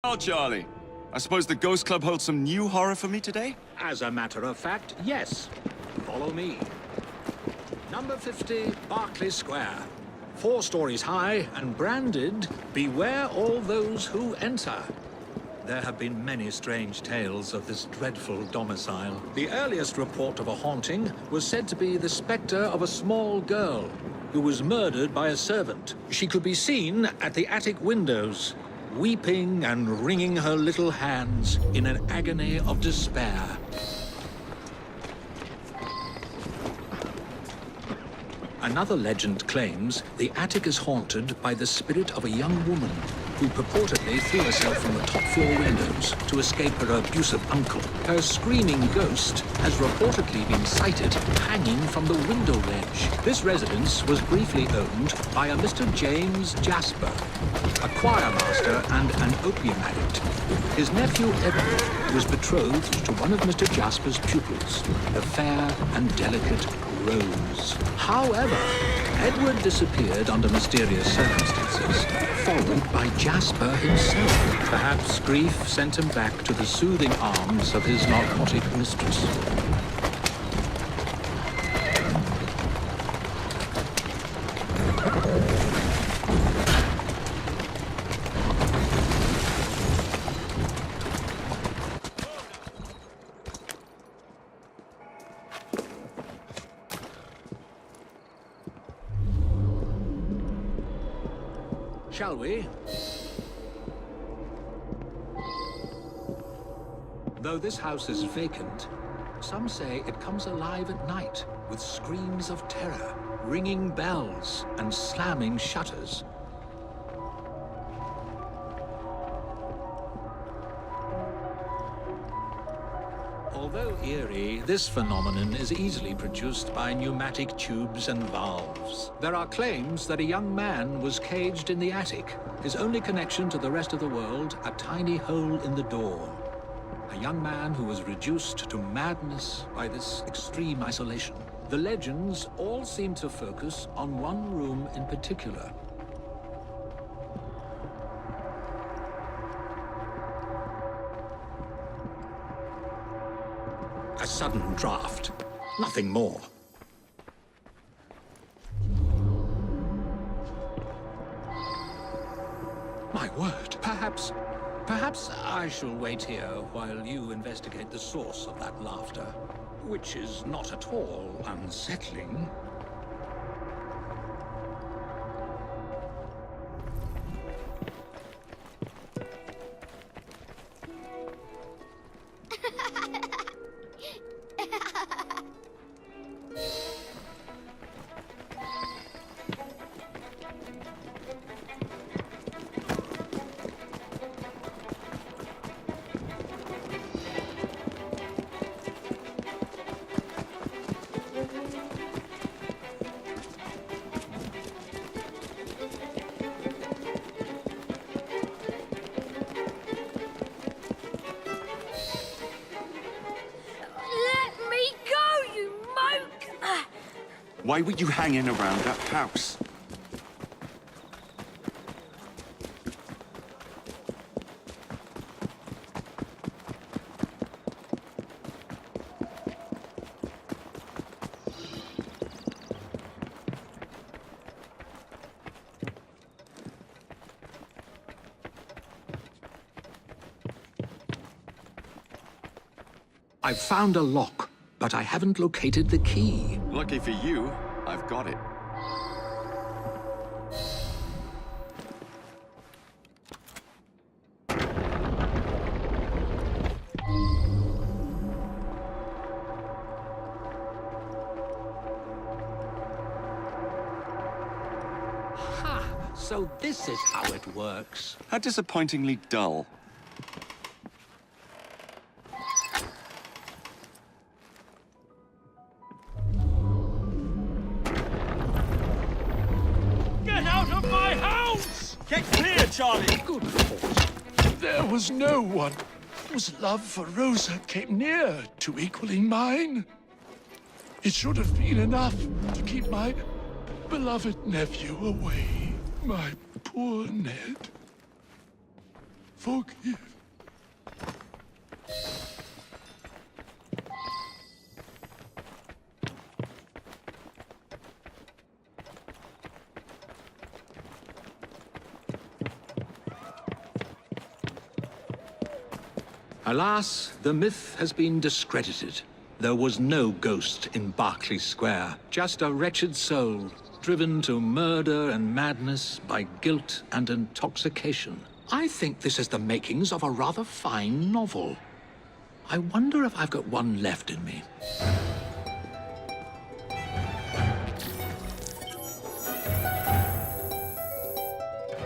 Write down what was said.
Well, Charlie, I suppose the Ghost Club holds some new horror for me today? As a matter of fact, yes. Follow me. Number 50, Berkeley Square. 4 stories high and branded, "Beware all those who enter." There have been many strange tales of this dreadful domicile. The earliest report of a haunting was said to be the spectre of a small girl who was murdered by a servant. She could be seen at the attic windows, weeping and wringing her little hands in an agony of despair. Another legend claims the attic is haunted by the spirit of a young woman who purportedly threw herself from the top floor windows to escape her abusive uncle. Her screaming ghost has reportedly been sighted hanging from the window ledge. This residence was briefly owned by a Mr. James Jasper, a choir master and an opium addict. His nephew Edward was betrothed to one of Mr. Jasper's pupils, the fair and delicate Rose. However, Edward disappeared under mysterious circumstances, followed by Jasper himself. Perhaps grief sent him back to the soothing arms of his narcotic mistress. Shall we? Though this house is vacant, some say it comes alive at night with screams of terror, ringing bells, and slamming shutters. Although eerie, this phenomenon is easily produced by pneumatic tubes and valves. There are claims that a young man was caged in the attic, his only connection to the rest of the world a tiny hole in the door. A young man who was reduced to madness by this extreme isolation. The legends all seem to focus on one room in particular. A sudden draft. Nothing more. My word. Perhaps I shall wait here while you investigate the source of that laughter, which is not at all unsettling. Why were you hanging around that house? I've found a lock, but I haven't located the key. Lucky for you, I've got it. Ha! So this is how it works. How disappointingly dull. Get clear, Charlie! Good Lord. There was no one whose love for Rosa came near to equaling mine. It should have been enough to keep my beloved nephew away. My poor Ned. Forgive. Alas, the myth has been discredited. There was no ghost in Berkeley Square, just a wretched soul, driven to murder and madness by guilt and intoxication. I think this has the makings of a rather fine novel. I wonder if I've got one left in me.